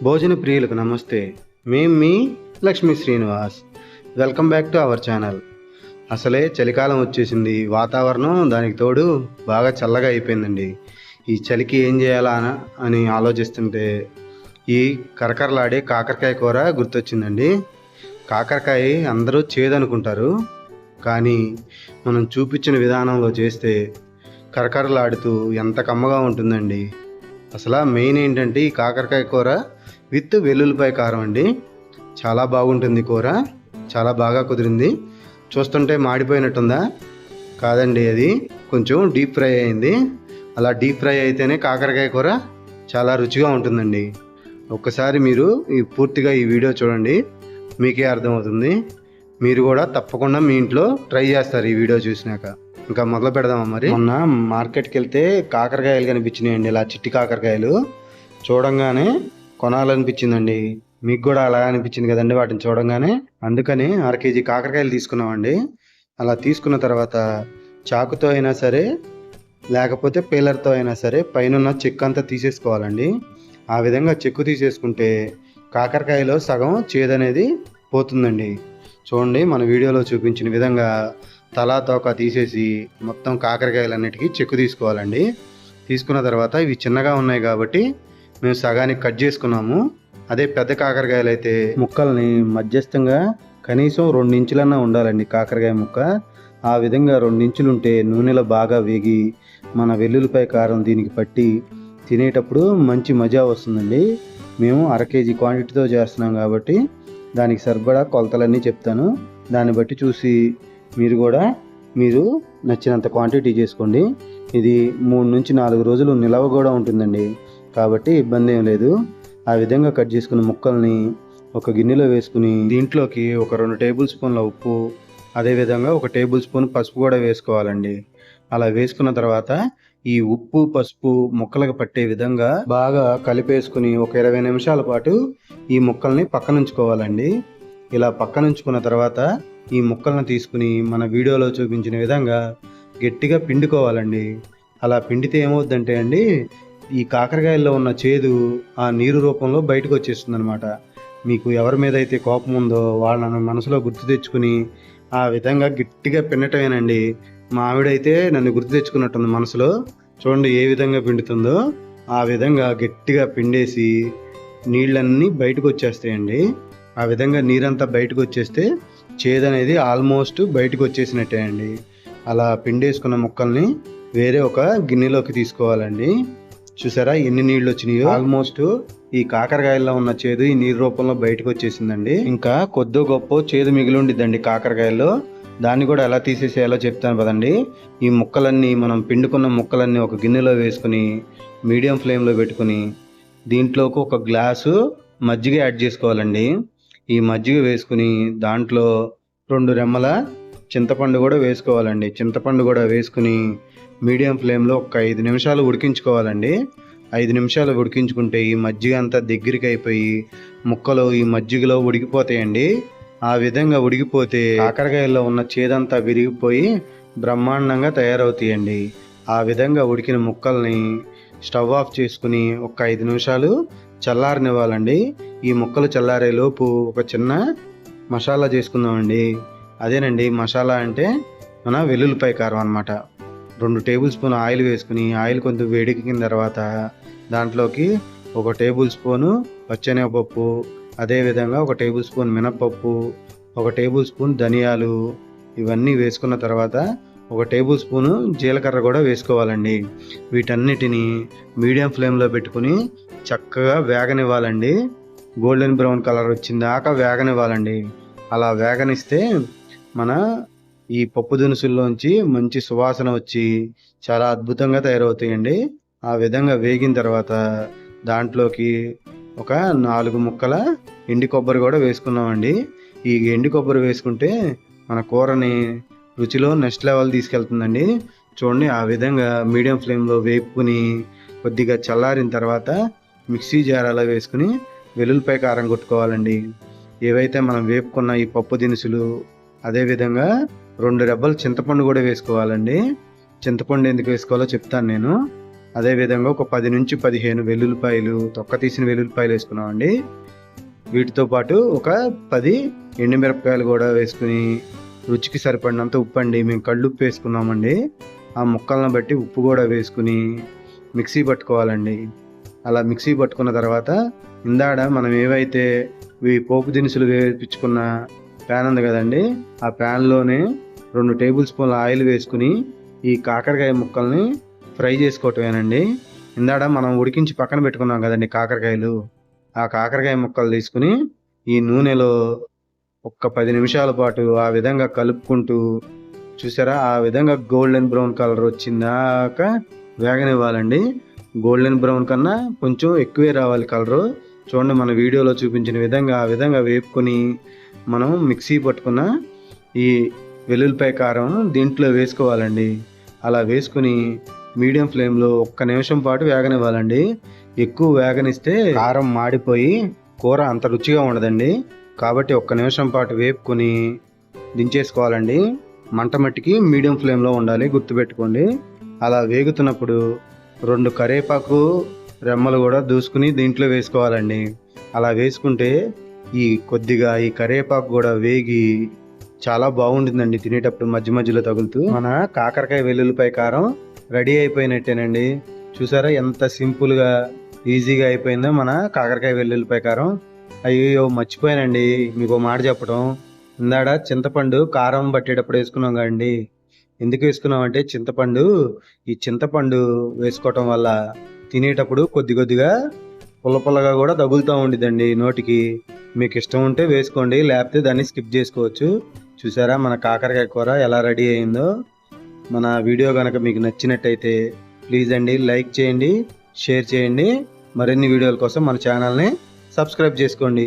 భోజన ప్రియులకు నమస్తే. మేము మీ Lakshmi Srinivas. Welcome back to our channel. అసలే చలికాలం వచ్చేసింది, వాతావరణం దానికి తోడు బాగా చల్లగా అయిపోయిందండి. ఈ చలికి ఏం చేయాలా అని ఆలోచిస్తుంటే ఈ కరకరలాడే కాకరకాయ కూర గుర్తొచ్చిందండి. కాకరకాయ అందరూ చేదనుకుంటారు, కానీ మనం చూపించిన విధానంలో చేస్తే కరకరలాడుతూ ఎంత కమ్మగా ఉంటుందండి. అసలు మెయిన్ ఏంటంటే ఈ కాకరకాయ కూర విత్ వెల్లుల్లిపాయ కారం అండి. చాలా బాగుంటుంది కూర, చాలా బాగా కుదిరింది. చూస్తుంటే మాడిపోయినట్టుందా? కాదండి, అది కొంచెం డీప్ ఫ్రై అయింది. అలా డీప్ ఫ్రై అయితేనే కాకరకాయ కూర చాలా రుచిగా ఉంటుందండి. ఒక్కసారి మీరు పూర్తిగా ఈ వీడియో చూడండి, మీకే అర్థమవుతుంది. మీరు కూడా తప్పకుండా మీ ఇంట్లో ట్రై చేస్తారు ఈ వీడియో చూసినాక. ఇంకా మొదలు పెడదామా మరి. మొన్న మార్కెట్కి వెళ్తే కాకరకాయలు కనిపించినాయండి, ఇలా చిట్టి కాకరకాయలు. చూడంగానే కొనాలనిపించిందండి. మీకు కూడా అలా అనిపించింది కదండి వాటిని చూడంగానే. అందుకని 1/2 కేజీ కాకరకాయలు తీసుకున్నామండి. అలా తీసుకున్న తర్వాత చాకుతో అయినా సరే లేకపోతే పీలర్తో అయినా సరే పైన చెక్కు అంతా తీసేసుకోవాలండి. ఆ విధంగా చెక్కు తీసేసుకుంటే కాకరకాయలో సగం చేదనేది పోతుందండి. చూడండి, మన వీడియోలో చూపించిన విధంగా తలా తోక తీసేసి మొత్తం కాకరకాయలన్నిటికీ చెక్కు తీసుకోవాలండి. తీసుకున్న తర్వాత ఇవి చిన్నగా ఉన్నాయి కాబట్టి మేము సగానికి కట్ చేసుకున్నాము. అదే పెద్ద కాకరకాయలు అయితే ముక్కల్ని మధ్యస్థంగా కనీసం 2 ఇంచులన్నా ఉండాలండి కాకరకాయ ముక్క. ఆ విధంగా 2 ఇంచులు ఉంటే నూనెలో బాగా వేగి మన వెల్లుల్లిపాయ కారం దీనికి పట్టి తినేటప్పుడు మంచి మజా వస్తుందండి. మేము 1/2 కేజీ క్వాంటిటీతో చేస్తున్నాం కాబట్టి దానికి సరిపడా కొలతలన్నీ చెప్తాను. దాన్ని బట్టి చూసి మీరు నచ్చినంత క్వాంటిటీ చేసుకోండి. ఇది 3 నుంచి 4 రోజులు నిలవ కూడా ఉంటుందండి, కాబట్టి ఇబ్బంది ఏం లేదు. ఆ విధంగా కట్ చేసుకున్న ముక్కల్ని ఒక గిన్నెలో వేసుకుని దీంట్లోకి ఒక 2 టేబుల్ స్పూన్ల ఉప్పు, అదేవిధంగా 1 టేబుల్ స్పూన్ పసుపు కూడా వేసుకోవాలండి. అలా వేసుకున్న తర్వాత ఈ ఉప్పు పసుపు ముక్కలకు పట్టే విధంగా బాగా కలిపేసుకుని ఒక 20 నిమిషాల పాటు ఈ ముక్కల్ని పక్కనుంచుకోవాలండి. ఇలా పక్కనుంచుకున్న తర్వాత ఈ ముక్కలను తీసుకుని మన వీడియోలో చూపించిన విధంగా గట్టిగా పిండుకోవాలండి. అలా పిండితే ఏమవుద్దంటే అండి, ఈ కాకరకాయల్లో ఉన్న చేదు ఆ నీరు రూపంలో బయటకు వచ్చేస్తుంది అనమాట. మీకు ఎవరి మీద అయితే కోపం ఉందో వాళ్ళను మనసులో గుర్తు తెచ్చుకుని ఆ విధంగా గట్టిగా పిండటమేనండి. మా ఆవిడైతే నన్ను గుర్తు తెచ్చుకున్నట్టుంది మనసులో. చూడండి ఏ విధంగా పిండుతుందో. ఆ విధంగా గట్టిగా పిండేసి నీళ్ళన్నీ బయటకు వచ్చేస్తాయండి. ఆ విధంగా నీరంతా బయటకు వచ్చేస్తే చేదనేది ఆల్మోస్ట్ బయటకు వచ్చేసినట్టే అండి. అలా పిండేసుకున్న ముక్కల్ని వేరే ఒక గిన్నెలోకి తీసుకోవాలండి. చూసారా ఎన్ని నీళ్ళు వచ్చినాయో? ఆల్మోస్ట్ ఈ కాకరకాయల్లో ఉన్న చేదు ఈ నీరు రూపంలో బయటకు వచ్చేసిందండి. ఇంకా కొద్దో గొప్ప చేదు మిగిలి ఉండిద్దండి కాకరకాయల్లో. దాన్ని కూడా ఎలా తీసేసేయాలో చెప్తాను పదండి. ఈ ముక్కలన్నీ మనం పిండుకున్న ముక్కలన్నీ ఒక గిన్నెలో వేసుకుని మీడియం ఫ్లేమ్లో పెట్టుకుని దీంట్లోకి 1 గ్లాసు మజ్జిగ యాడ్ చేసుకోవాలండి. ఈ మజ్జిగ వేసుకుని దాంట్లో 2 రెమ్మల చింతపండు కూడా వేసుకోవాలండి. చింతపండు కూడా వేసుకుని మీడియం ఫ్లేమ్లో ఒక 5 నిమిషాలు ఉడికించుకోవాలండి. 5 నిమిషాలు ఉడికించుకుంటే ఈ మజ్జిగ అంతా దగ్గరికి అయిపోయి ముక్కలు ఈ మజ్జిగలో ఉడికిపోతాయండి. ఆ విధంగా ఉడికిపోతే కాకరకాయల్లో ఉన్న చేదంతా విరిగిపోయి బ్రహ్మాండంగా తయారవుతాయండి. ఆ విధంగా ఉడికిన ముక్కల్ని స్టవ్ ఆఫ్ చేసుకుని ఒక 5 నిమిషాలు చల్లారనివ్వాలండి. ఈ ముక్కలు చల్లారే లోపు ఒక చిన్న మసాలా చేసుకుందామండి. అదేనండి మసాలా అంటే మన వెల్లుల్లిపాయ కారం అన్నమాట. 2 టేబుల్ స్పూన్ ఆయిల్ వేసుకుని ఆయిల్ కొంచెం వేడెక్కిన తర్వాత దాంట్లోకి 1 టేబుల్ స్పూను పచ్చెనగపప్పు, అదేవిధంగా 1 టేబుల్ స్పూన్ మినప్పప్పు, 1 టేబుల్ స్పూన్ ధనియాలు ఇవన్నీ వేసుకున్న తర్వాత 1 టేబుల్ స్పూను జీలకర్ర కూడా వేసుకోవాలండి. వీటన్నిటిని మీడియం ఫ్లేమ్లో పెట్టుకుని చక్కగా వేగనివ్వాలండి. గోల్డెన్ బ్రౌన్ కలర్ వచ్చిందాకా వేగనివ్వాలండి. అలా వేగనిస్తే మన ఈ పప్పు దినుసుల్లోంచి మంచి సువాసన వచ్చి చాలా అద్భుతంగా తయారవుతాయండి. ఆ విధంగా వేగిన తర్వాత దాంట్లోకి ఒక 4 ముక్కల ఎండు కొబ్బరి కూడా వేసుకున్నామండి. ఈ ఎండు కొబ్బరి వేసుకుంటే మన కూరని రుచిలో నెక్స్ట్ లెవెల్ తీసుకెళ్తుందండి. చూడండి ఆ విధంగా మీడియం ఫ్లేమ్లో వేపుకుని కొద్దిగా చల్లారిన తర్వాత మిక్సీ జారాలో వేసుకుని వెల్లుల్లిపాయ కారం కొట్టుకోవాలండి. ఏవైతే మనం వేపుకున్న ఈ పప్పు దినుసులు, అదేవిధంగా 2 రెబ్బలు చింతపండు కూడా వేసుకోవాలండి. చింతపండు ఎందుకు వేసుకోవాలో చెప్తాను నేను. అదేవిధంగా ఒక 10 నుంచి 15 వెల్లుల్లిపాయలు, తొక్క తీసిన వెల్లుల్లిపాయలు వేసుకున్నామండి. వీటితో పాటు ఒక 10 ఎండుమిరపకాయలు కూడా వేసుకుని, రుచికి సరిపడినంత ఉప్పు అండి, మేము కళ్ళుప్పు వేసుకున్నామండి. ఆ ముక్కలను బట్టి ఉప్పు కూడా వేసుకుని మిక్సీ పట్టుకోవాలండి. అలా మిక్సీ పట్టుకున్న తర్వాత ఇందాడ మనం ఏవైతే ఈ పోపు దినుసులు వేపించుకున్న ప్యాన్ ఉంది కదండి, ఆ ప్యాన్లోనే 2 టేబుల్ స్పూన్ల ఆయిల్ వేసుకుని ఈ కాకరకాయ ముక్కల్ని ఫ్రై చేసుకోవటమేనండి. ఇందాడ మనం ఉడికించి పక్కన పెట్టుకున్నాం కదండి కాకరకాయలు, ఆ కాకరకాయ ముక్కలు తీసుకుని ఈ నూనెలో ఒక్క 10 నిమిషాల పాటు ఆ విధంగా కలుపుకుంటూ, చూసారా ఆ విధంగా గోల్డెన్ బ్రౌన్ కలర్ వచ్చిందాక వేగనివ్వాలండి. గోల్డెన్ బ్రౌన్ కన్నా కొంచెం ఎక్కువే రావాలి కలరు. చూడండి మన వీడియోలో చూపించిన విధంగా ఆ విధంగా వేపుకొని మనం మిక్సీ పట్టుకున్న ఈ వెల్లుల్లిపాయ కారం దీంట్లో వేసుకోవాలండి. అలా వేసుకుని మీడియం ఫ్లేమ్లో ఒక్క నిమిషం పాటు వేగనివ్వాలండి. ఎక్కువ వేగనిస్తే కారం మాడిపోయి కూర అంత రుచిగా ఉండదండి. కాబట్టి ఒక్క నిమిషం పాటు వేపుకొని దించేసుకోవాలండి. మంట మట్టికి మీడియం ఫ్లేమ్లో ఉండాలి, గుర్తుపెట్టుకోండి. అలా వేగుతున్నప్పుడు 2 కరివేపాకు రెమ్మలు కూడా దూసుకుని దీంట్లో వేసుకోవాలండి. అలా వేసుకుంటే కొద్దిగా ఈ కరివేపాకు కూడా వేగి చాలా బాగుంటుందండి తినేటప్పుడు మధ్య మధ్యలో తగులుతూ. మన కాకరకాయ వెల్లుల్లిపాయ కారం రెడీ అయిపోయినట్టేనండి. చూసారా ఎంత సింపుల్గా ఈజీగా అయిపోయిందో మన కాకరకాయ వెల్లుల్లిపాయ కారం. అయ్యో మర్చిపోయానండి మీకు మాట చెప్పడం. ఇందాడ చింతపండు కారం పట్టేటప్పుడు వేసుకున్నాం కదండి. ఎందుకు వేసుకున్నామంటే ఈ చింతపండు వేసుకోవటం వల్ల తినేటప్పుడు కొద్దిగా పుల్లగా కూడా తగులుతూ ఉండిద్దండి నోటికి. మీకు ఇష్టం ఉంటే వేసుకోండి, లేకపోతే దాన్ని స్కిప్ చేసుకోవచ్చు. చూసారా మన కాకరకాయ కూర ఎలా రెడీ అయిందో. మన వీడియో కనుక మీకు నచ్చినట్టయితే ప్లీజ్ అండి లైక్ చేయండి, షేర్ చేయండి. మరిన్ని వీడియోల కోసం మన ఛానల్ని సబ్స్క్రైబ్ చేసుకోండి.